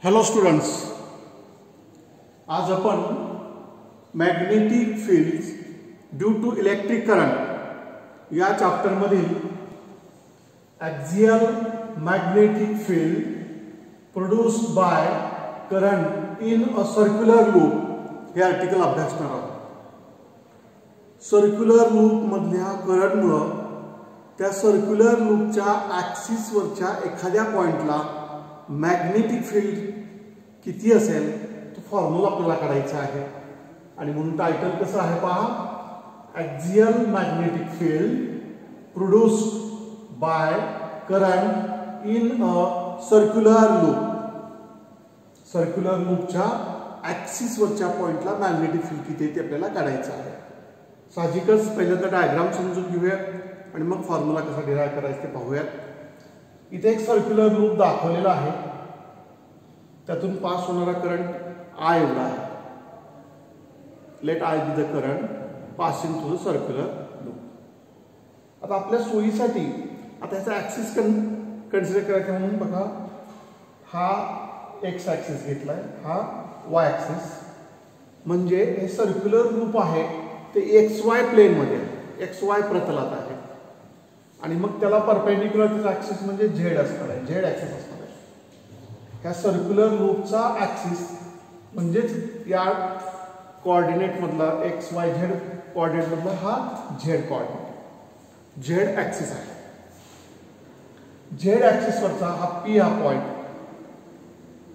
Hello students, आज आपण magnetic fields due to electric current या चॅप्टरमधील axial magnetic field produced by current in a circular loop हे article अभ्यासणार आहोत. सर्क्युलर लूप मधल्या करंटमुळे त्या सर्क्युलर लूपच्या ॲक्सिसवरच्या एखाद्या पॉइंटला मॅग्नेटिक फील्ड किती असेल तो फॉर्म्युला आपल्याला काढायचा आहे. आणि म्हणून टायटल कसं आहे पहा, axial magnetic field produced by current in a circular loop. Circular लूपच्या ॲक्सिसवरच्या पॉइंटला मॅग्नेटिक फील्ड किती आहे ते आपल्याला काढायचं आहे. साहजिकच पहिल्यांदा डायग्राम समजून घेऊया आणि मग फॉर्म्युला कसा डिराइव्ह करायचा ते पाहूयात. इथे एक सर्क्युलर लूप दाखवलेला आहे, त्यातून पास होणारा करंट आय एवढा आहे. Let I be the current passing through the circular loop. आता आपल्या सोयीसाठी आता याचा ॲक्सिस कन्सिडर करायचा म्हणून बघा, हा एक्स ॲक्सिस घेतलाय, हा वाय ॲक्सिस. म्हणजे हे सर्क्युलर लूप आहे ते एक्स वाय प्लेनमध्ये आहे, एक्स वाय प्रतलात आहे. आणि मग त्याला परपेंडिक्युलर ॲक्सिस म्हणजे झेड असणार आहे, झेड ॲक्सिस असणार आहे. ह्या सर्क्युलर लूपचा ॲक्सिस म्हणजेच या कोऑर्डिनेट मधला एक्स वाय झेड कोऑर्डिनेट मधला हा झेड कोऑर्डिनेट, झेड ॲक्सिस आहे. झेड ॲक्सिसवरचा हा पी हा पॉइंट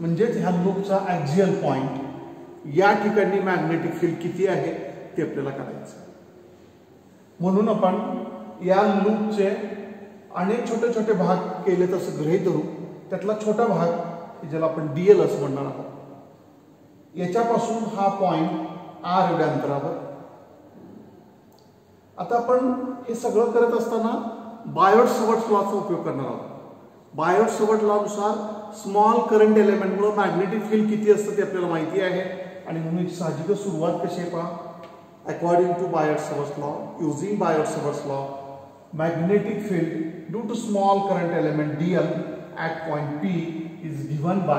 म्हणजेच ह्या लूपचा ॲक्सियल पॉइंट. या ठिकाणी मॅग्नेटिक फील्ड किती आहे ते आपल्याला काढायचं. म्हणून आपण या लूपचे अनेक छोटे छोटे भाग केले तसं गृहीत धरू. त्यातला छोटा भाग ज्याला आपण डीएल असं म्हणणार आहोत, याच्यापासून हा पॉइंट आर एवढ्या अंतरावर. आता आपण हे सगळं करत असताना बायोट-सवर्ट्स लॉचा उपयोग करणार आहोत. बायोट-सवर्ट्स लॉनुसार स्मॉल करंट एलिमेंटमुळे मॅग्नेटिक फील्ड किती असतं ते आपल्याला माहिती आहे. आणि म्हणून साहजिकच सुरुवात कशी आहे पहा, according to Biot Savart's law, using Biot Savart's law, magnetic field due to small current element dl at point P is given by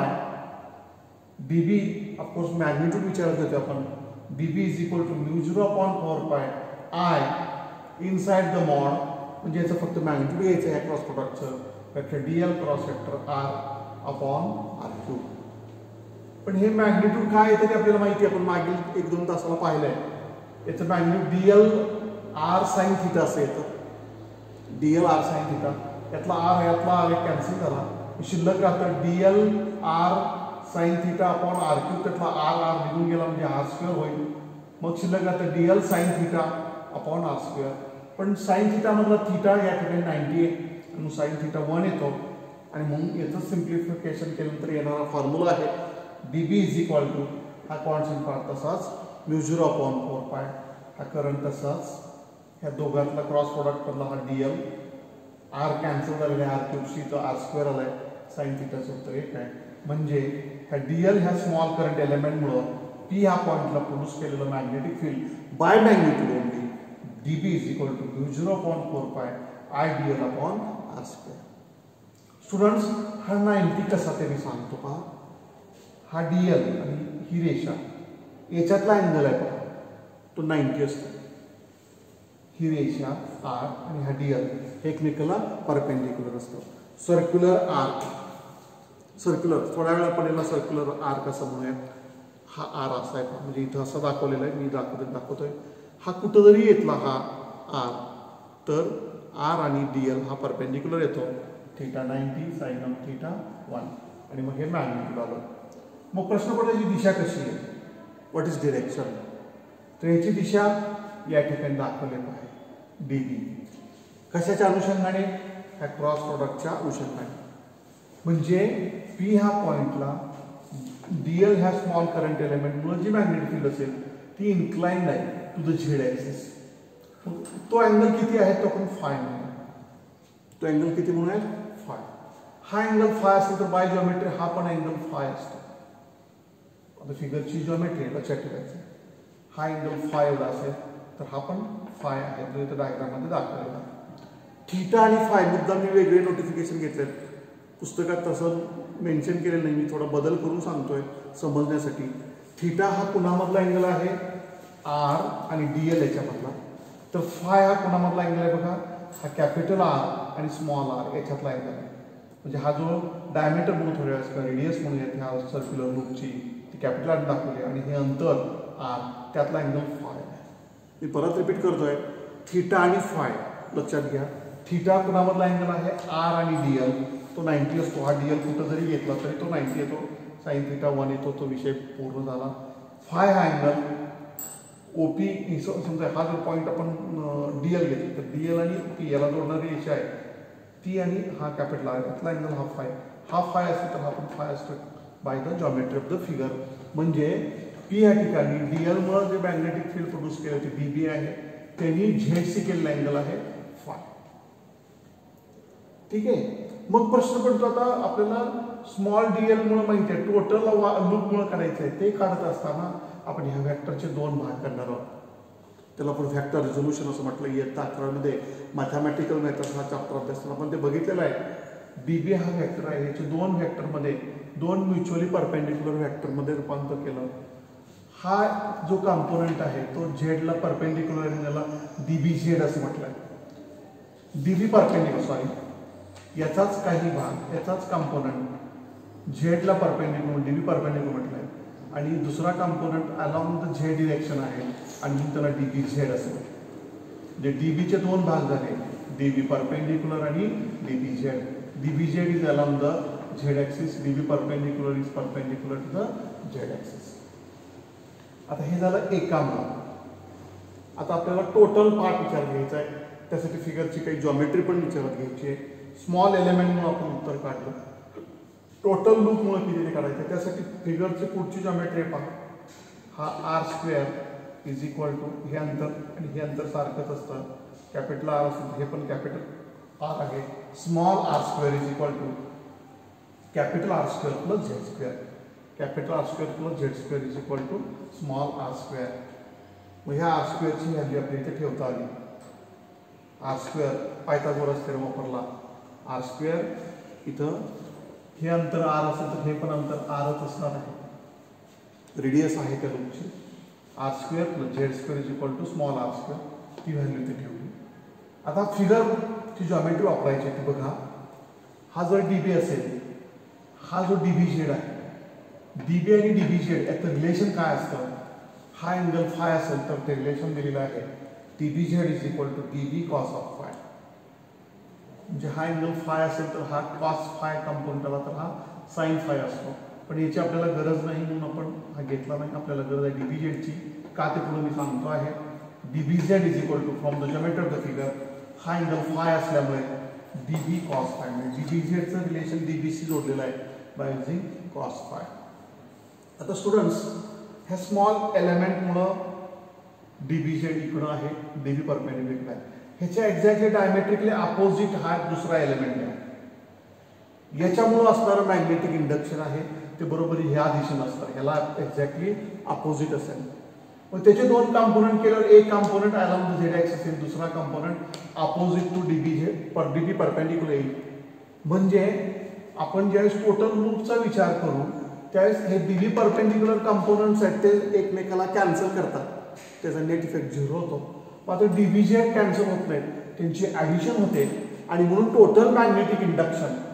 dB. of course magnitude विचारत होते आपण. dB is equal to mu 0/4 pi I inside the mod. म्हणजे याचं फक्त magnitude घ्यायचं आहे cross प्रोडक्टचं, vector dl cross vector r upon r3. पण हे मॅग्निट्यूड काय येतं ते आपल्याला माहिती आहे, आपण मागील 1-2 तासाला पाहिलंय. याचं magnitude dl r sin theta असं येतं, डीएल आर साइन थीटा. यातला आर यातला आर एक कॅन्सल झाला, शिल्लक राहतं DL R sine theta upon R cube. त्यातला आर आर निघून गेला म्हणजे आर स्क्वेअर होईल. मग शिल्लक राहतं DL sine theta upon R square. पण साइन थीटा मधला थीटा या ठिकाणी 90 आहे आणि साइन थीटा 1 येतो. आणि म्हणून याचं सिम्प्लिफिकेशन केल्यानंतर येणारा फॉर्म्युला आहे डीबी इज इक्वल टू हा कॉन्स्टंट पार्ट तसाच म्यू 0/4 पाय, हा करंट तसाच, ह्या दोघांतला क्रॉस प्रोडक्ट मधला हा डीएल, आर कॅन्सल झालेला आहे, आर क्यूब सी तो आर स्क्वेअर आलाय, साइन थीटाचं उत्तर 1 आहे. म्हणजे ह्या डीएल ह्या स्मॉल करंट एलिमेंटमुळे पी ह्या पॉइंटला प्रोड्यूस केलेलं magnetic field by magnitude only DB is equal to mu 0/4 pi I DL upon R square. Students, हा 90 कसा ते मी सांगतो पहा. हा डीएल आणि ही रेषा याच्यातला अँगल आहे पहा, तो 90 असतो. ही रेषा आर आणि हा डीएल एकमेकाला परपेंडिक्युलर असतो. सर्क्युलर आर्क, सर्क्युलर थोड्या वेळा आपण याला सर्क्युलर आर्क असं म्हणूयात. हा आर असा आहे, म्हणजे इथं असं दाखवलेला आहे, मी दाखवतोय. हा कुठं जरी येतला हा आर, तर आर आणि डीएल हा परपेंडिक्युलर येतो. Theta 90 sine of theta 1. आणि मग हे मॅग्निट्यूड आलं. मग प्रश्न पडला ही दिशा कशी आहे, व्हॉट इज डिरेक्शन. तर याची दिशा या ठिकाणी दाखवलेलं आहे डीबी. कशाच्या अनुषंगाने, ह्या क्रॉस प्रोडक्टच्या अनुषंगाने. म्हणजे पी ह्या पॉइंटला डीएल ह्या स्मॉल करंट एलिमेंटमुळे जी मॅग्नेटिक फील्ड असेल ती इन्क्लाइंड आहे टू द झेड ॲक्सिस. तो अँगल किती आहे तो आपण फाय म्हणूया. तो अँगल किती म्हणूया, फाय. हा अँगल फाय असेल तर बाय जिओमेट्री हा पण अँगल फाय असतो. आता फिगरची जिओमेट्री लक्षात ठेवायची. हा अँगल फाय एवढा असेल तर हा पण फाय आहे, जो इथं डायग्राममध्ये दाखवलेला. थीटा आणि फाय मुद्दा मी वेगळे नोटिफिकेशन घेतलेत पुस्तकात, तसं मेन्शन केलेलं नाही, मी थोडा बदल करून सांगतोय समजण्यासाठी. थिटा हा कुणामधला अँगल आहे, आर आणि डीएल याच्यामधला. तर फाय हा कुणामधला अँगल आहे बघा, हा कॅपिटल आर आणि स्मॉल आर याच्यातला अँगल आहे. म्हणजे हा जो डायमीटर म्हणून थोड्या वेळेस किंवा रेडियस म्हणून येते ह्या सर्क्युलर लूपची ती कॅपिटल आर दाखवली आणि हे अंतर आर त्यातला अँगल फाय आहे. मी परत रिपीट करतोय, थिटा आणि फाय लक्षात घ्या. थिटा कुणामधला अँगल आहे, आर आणि डीएल, तो 90 असतो. हा डीएल कुठं जरी घेतला तरी तो 90 येतो, साइन थिटा 1 येतो, तो विषय पूर्ण झाला. फाय हा अँगल ओपी, समजा हा जो पॉईंट आपण डीएल घेतो तर डीएल आणि पी याला जोडणारी रेषा आहे ती, आणि हा कॅपिटल आर यातला अँगल हा फाय. हा फाय असतो तर हा पण फाय असतो by the geometry of the figure. म्हणजे पी या ठिकाणी डीएल मुळे जे मॅग्नेटिक फील्ड प्रोड्यूस केले होते बीबी आहे, त्यांनी झेडसी केलेला अँगल आहे फाय. ठीक आहे. मग प्रश्न पडतो आता आपल्याला स्मॉल डीएल मुळे माहिती आहे, टोटल लूप मुळे करायचं आहे. ते काढत असताना आपण ह्या व्हेक्टरचे दोन भाग करणार आहोत. त्याला आपण व्हेक्टर रिझोल्यूशन असं म्हटलं. इयत्ता 11 मध्ये मॅथमॅटिकल मेथड हा चॅप्टर अभ्यासताना आपण ते बघितलेलं आहे. बीबी हा व्हेक्टर आहे, याचे दोन व्हेक्टरमध्ये दोन म्युच्युअली परपेंडिक्युलर व्हेक्टरमध्ये रूपांतर केलं. हा जो कंपोनेंट आहे तो झेडला परपेंडिक्युलर आहे, त्याला डीबी झेड असं म्हटलंय. डीबी परपेंडिक्युलर, सॉरी, याचाच काही भाग, याचाच कंपोनेंट झेडला परपेंडिक्युलर डीबी परपेंडिक्युलर म्हटलंय, आणि दुसरा component along the Z direction आहे आणि त्याला डीबी झेड असं म्हटलं. म्हणजे डीबीचे दोन भाग झाले, डीबी परपेंडिक्युलर आणि DB Z. DB Z is along the Z axis, DB perpendicular is perpendicular to the Z axis. आता हे झालं एका भाग. आता आपल्याला टोटल पार्ट विचार घ्यायचा आहे, त्यासाठी फिगरची काही जॉमेट्री पण विचारात घ्यायची आहे. स्मॉल एलिमेंटमुळे आपण उत्तर काढलं, टोटल लूपमुळे किती काढायचं, त्यासाठी फिगरची पुढची जॉमेट्री पहा. हा R square is equal to हे अंतर आणि हे अंतर सारखंच असतं, कॅपिटल आर असेल हे पण कॅपिटल आर आहे. Small R square is equal to capital R square plus Z square. Capital R square plus Z square is equal to small R square. मग ह्या आर स्क्वेअरची व्हॅल्यू आपल्या इथे ठेवता आली. आर स्क्वेअर पायथागोरस थेरम वापरला. R square इथं हे अंतर आर असेल तर हे पण अंतर आरच असणार आहे, रेडियस आहे त्या लूपची. R square plus Z square is equal to small R square, ती व्हॅल्यू इथे ठेवली. आता फिगरची जॉमेट्री वापरायची ती बघा. हा जर डीबी असेल, हा जो डीबी झेड आहे, डीबी आणि डीबी झेड याचं रिलेशन काय असतं, हा अँगल फाय असेल तर ते रिलेशन दिलेलं आहे DB Z is equal to dB cos of phi. म्हणजे हा अँगल फाय असेल तर हा कॉस फाय कंपोनेंट आला तर हा साइन फाय असतो. पण याची आपल्याला गरज नाही म्हणून आपण हा घेतला नाही. आपल्याला गरज आहे डीबी झेडची. का ते पुढे मी सांगतो आहे. DB Z is equal to from the geometry of the figure, हा अँगल फाय असल्यामुळे डीबी कॉस फाय, म्हणजे डीबी झेडचं रिलेशन डीबीशी जोडलेलं आहे बाय युझिंग कॉस फाय. आता स्टुडंट्स, ह्या स्मॉल एलिमेंटमुळं डीबी झेड इकडं आहे, डीबी परपेंडिक्युलर आहे. ह्याच्या एक्झॅक्टली डायमेट्रिकली अपोजिट हा दुसरा एलिमेंट आहे. याच्यामुळं असणारं मॅग्नेटिक इंडक्शन आहे ते बरोबर ह्या दिशेनं असतं, ह्याला एक्झॅक्टली अपोजिट असेल. मग त्याचे दोन कंपोनेंट केल्यावर एक component along the Z axis येईल, दुसरा component opposite to DB Z पर डीबी परपेंडिक्युलर येईल. म्हणजे आपण ज्यावेळेस टोटल लूपचा विचार करू त्यावेळेस हे डीबी परपेंडिक्युलर कंपोनेंट्स आहेत ते एकमेकाला कॅन्सल करतात, त्याचा नेट इफेक्ट 0 होतो. मात्र डीबी झेड कॅन्सल होत नाहीत, त्यांची ॲडिशन होते आणि म्हणून total magnetic induction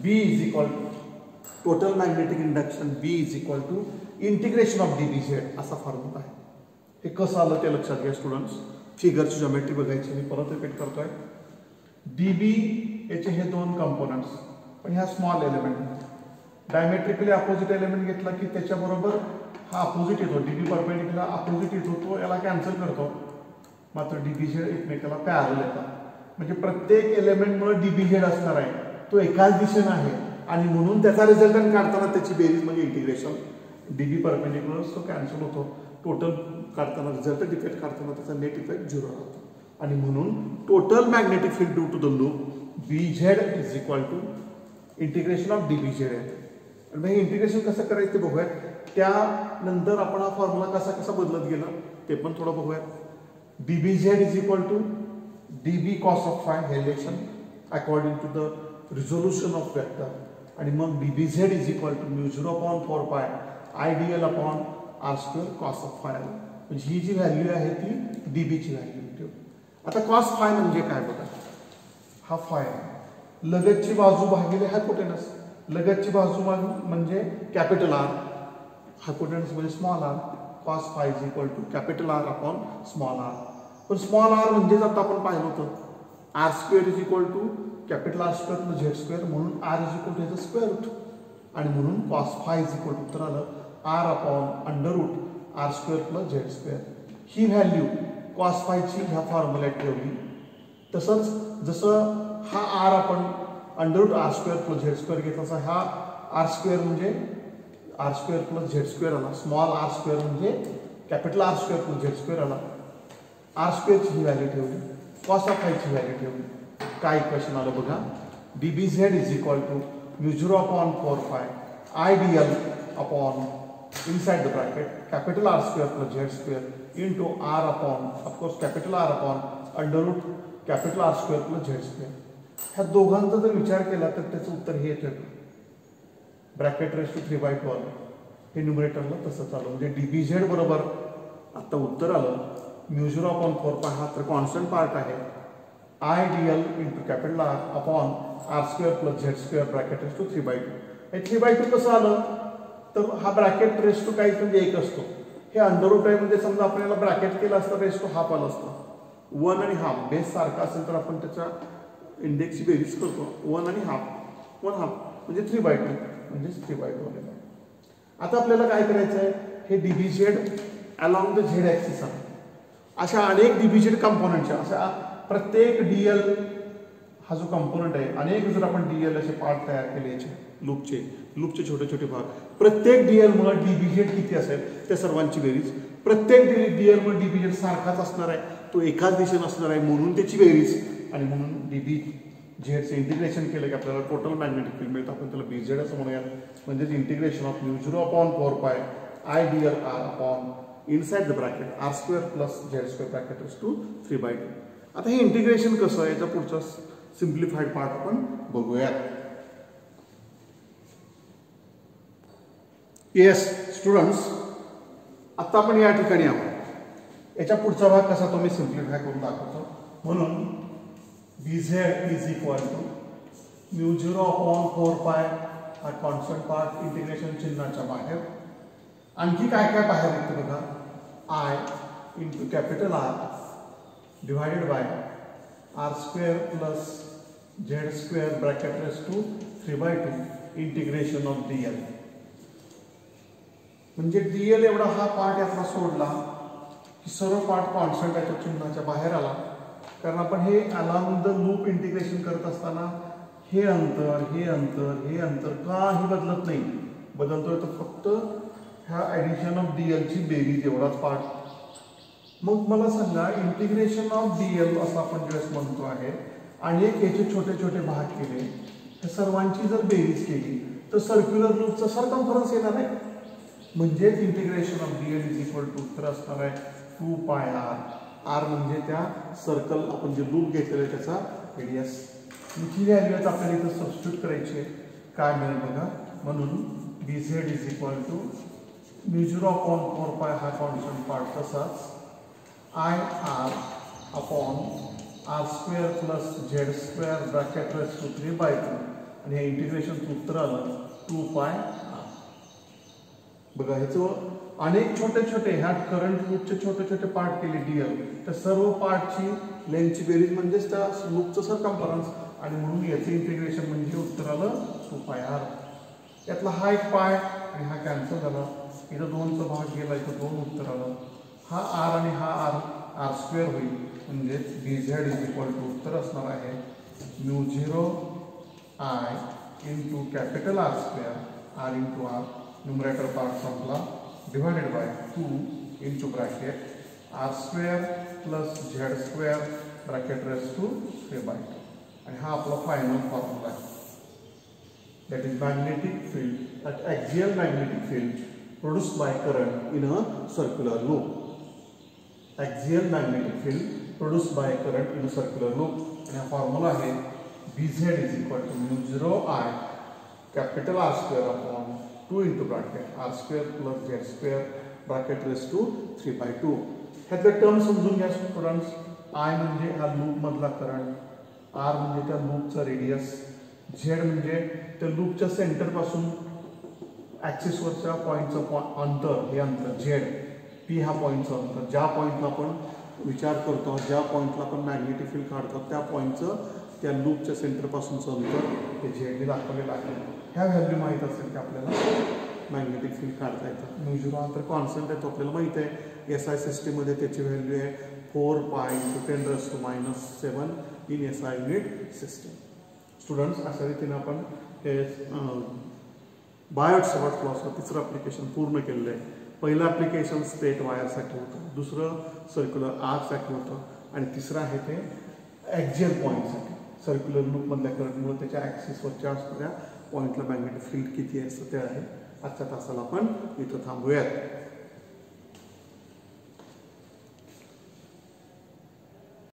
B is equal to total magnetic induction B is equal to integration of DB Z असा फॉर्म्युला आहे. हे कसं आलं ते लक्षात घ्या स्टुडंट्स. फिगरची जॉमेट्री बघायची, मी परत रिपीट करतोय. डीबी याचे हे दोन कंपोनंट्स, पण ह्या small element diametrically opposite element घेतला की त्याच्याबरोबर हा अपोजिट येतो, डीबी परपेंडिक्युलर अपोजिट येतो, तो याला कॅन्सल करतो. मात्र डीबी झेड एकमेकाला पॅरल येतात. म्हणजे प्रत्येक एलिमेंटमुळे डीबी झेड असणार आहे, तो एकाच दिशेनं आहे आणि म्हणून त्याचा रिझल्टंट काढताना त्याची बेरीज म्हणजे इंटिग्रेशन डीबी परपेंडिक्युलर तो कॅन्सल होतो. टोटल काढताना रिझल्टंट इफेक्ट काढताना त्याचा नेट इफेक्ट 0 राहतो आणि म्हणून total magnetic field due to the loop B Z is equal to integration of DB Z आहे. आणि हे इंटिग्रेशन कसं करायचं ते बघूयात. त्यानंतर आपण हा फॉर्म्युला कसा बदलत गेला ते पण थोडं बघूयात. DB Z is equal to dB cos of phi हे relation according to the resolution of vector आणि मग dBz is equal to μ0/4 pi IDL upon r square cos of phi आलं. म्हणजे ही जी व्हॅल्यू आहे ती dB ची व्हॅल्यू ठेवू. आता कॉस फाय म्हणजे काय बघा, हा फाय लगतची बाजू भागिले हायपोटेनस. लगतची बाजू म्हणजे कॅपिटल R, हायपोटेनस म्हणजे small r. Cos phi is equal to capital R upon small r. पण स्मॉल r म्हणजेच आता आपण पाहिलं होतं r square is equal to capital R square plus Z square, म्हणून r इज इक्वल टू याचं square root. आणि म्हणून cos phi is equal to उत्तर आलं r upon under root r square plus Z square. ही value cos फायची ह्या फॉर्म्युल्यात ठेवली. तसंच जसं हा r आपण under root r square plus Z square घेतला, तसा हा r स्क्वेअर म्हणजे r square plus Z square आला. स्मॉल r स्क्वेअर म्हणजे capital R square plus Z square आला. r स्क्वेअरची ही व्हॅल्यू ठेवली, कॉस ऑफ फायची व्हॅल्यू ठेवली. काय इक्वेशन आलं बघा, dBz is equal to μ0/4 pi IDL upon inside the bracket capital R square plus Z square into R upon of course capital R upon under root capital R square plus Z square. ह्या दोघांचा जर विचार केला तर त्याचं उत्तर हे येतं ब्रॅकेट रेस टू 3/2 आलं. हे न्यूमरेटरला तसंच आलं. म्हणजे dBz बरोबर आता उत्तर आलं μ0/4 पाय, हा तर कॉन्स्टंट पार्ट आहे, IDL into capital R upon R square plus Z square bracket raise to 3/2. हे 3/2 कसं आलं तर हा ब्रॅकेट रेस टू काही म्हणजे एक असतो. हे अंडर रूट आहे म्हणजे समजा आपल्याला ब्रॅकेट केलं असतं रेस टू हाफ आलं असतं. 1 आणि हाफ बेस सारखा असेल तर आपण त्याच्या इंडेक्सची बेरीज करतो. 1 आणि हाफ 1 हाफ म्हणजे 3/2 म्हणजे 3/2 आलेलं आहे. आता आपल्याला काय करायचं आहे, हे dBz along the Z axis आहे. अशा अनेक dBz कंपोनंटच्या अशा प्रत्येक DL हा जो कंपोनंट आहे, अनेक जर आपण DL असे पार्ट तयार केले याचे लूपचे छोटे छोटे भाग, प्रत्येक DL मुळे dBz किती असेल त्या सर्वांची बेरीज. प्रत्येक DL मुळे dBz सारखाच असणार आहे, तो एकाच दिशेने असणार आहे म्हणून त्याची बेरीज. आणि म्हणून dBzचे इंटिग्रेशन केलं की आपल्याला टोटल मॅग्नेटिक फील्ड मिळतं. आपण त्याला BZ असं म्हणूयात. म्हणजेच integration of μ0/4 pi IDL R upon inside the bracket R square plus Z square bracket raise to 3/2. आता हे इंटिग्रेशन कसं आहे याचा पुढचा सिम्प्लिफाईड पार्ट आपण बघूयात. येस स्टुडंट्स, आता आपण या ठिकाणी आहोत. याच्या पुढचा भाग कसा तो मी सिम्प्लिफाय करून दाखवतो. म्हणून BZ is equal to μ0/4 pi हा कॉन्स्टंट पार्ट इंटिग्रेशन चिन्हाच्या बाहेर. आणखी काय काय बाहेर येतं बघा, I into capital R divided by R square plus Z square bracket raise to 3/2 integration of DL. म्हणजे DL एवढा हा पार्ट यातला सोडला की सर्व पार्ट कॉन्स्टंट याच्या चिन्हाच्या बाहेर आला. कारण आपण हे अलॉंग द लूप इंटिग्रेशन करत असताना हे अंतर काही बदलत नाही. बदलतोय तर फक्त ह्या ॲडिशन ऑफ DL ची बेरीज एवढाच पार्ट. मग मला सांगा, इंटिग्रेशन ऑफ DL असं आपण ज्यावेळेस म्हणतो आहे आणि याचे छोटे छोटे भाग केले, हे सर्वांची जर बेरीज केली तर सर्क्युलर लूपचा सर्कम्फरन्स येणार आहे. म्हणजेच integration of DL is equal to उत्तर असणार आहे 2πr. R म्हणजे त्या सर्कल आपण जे लूप घेतलेलं आहे त्याचा रेडियस. ही व्हॅल्यू आता आपल्याला इथं सबस्टिट्यूट करायची आहे. काय मिळेल बघा, म्हणून BZ is equal to μ0/4 pi हा कॉन्स्टंट पार्ट, तसाच IR upon R square plus Z square bracket raise to 3/2 आणि हे इंटिग्रेशनचं उत्तर आलं 2πr. बघा ह्याचं अनेक छोटे छोटे ह्या करंट लूपचे छोटे छोटे पार्ट केले DL, त्या सर्व पार्टची लेंथची बेरीज म्हणजेच त्या लूपचं सर्कम्फरन्स. आणि म्हणून याचं इंटिग्रेशन म्हणजे उत्तर आलं 2πr. यातला हा एक पाय आणि हा कॅन्सल झाला. इथं 2चा भाग गेला, इथं 2 उत्तर आलं. हा R आणि हा R स्क्वेअर होईल. म्हणजे BZ इज इक्वल टू उत्तर असणार आहे μ0I into capital R square R into R numerator part संपला divided by 2 into bracket R square plus Z square bracket raise to 3/2. आणि हा आपला फायनल फॉर्म्युला आहे. That is magnetic field, that axial magnetic field produced by current in a circular loop. Axial magnetic field produced by current in a circular loop. आणि हा formula आहे BZ is equal to μ0 I capital R square upon 2 into bracket R square plus Z square bracket raise to 3/2. ह्यातले term समजून घ्या students. I म्हणजे हा loop मधला current, R म्हणजे त्या लूपचा रेडियस, Z म्हणजे त्या लूपच्या सेंटर पासून ऍक्सिस वरच्या पॉइंटचं अंतर, हे अंतर Z, P हा पॉइंटचं अंतर, ज्या पॉइंटला आपण विचार करतो, ज्या पॉइंटला आपण मॅग्नेटिक फील्ड काढतो त्या पॉइंटचं त्या लूपच्या सेंटर पासूनचं अंतर हे Z दाखवलेलं आहे. ह्या व्हॅल्यू माहीत असेल की आपल्याला मॅग्नेटिक फील्ड काढता येतं. म्युझिरो हा तर कॉन्स्टंट आहे, तो आपल्याला माहिती आहे. SI सिस्टीममध्ये त्याची व्हॅल्यू आहे 4 पाय × 10⁻⁷ in SI unit system. Students, अशा रीतीने आपण हे बायोट-सवार्त लॉचं तिसरं ॲप्लिकेशन पूर्ण केलेलं आहे. पहिलं ॲप्लिकेशन स्ट्रेट वायरसाठी होतं, दुसरं सर्क्युलर आर्कसाठी होतं आणि तिसरं आहे ते ॲक्झियल पॉईंटसाठी. सर्क्युलर लूपमधल्या करंटमुळे त्याच्या ॲक्सिसवरच्या असणाऱ्या पॉईंटला मॅग्नेटिक फील्ड किती असतं ते आहे. आजच्या तासाला आपण इथं थांबूयात.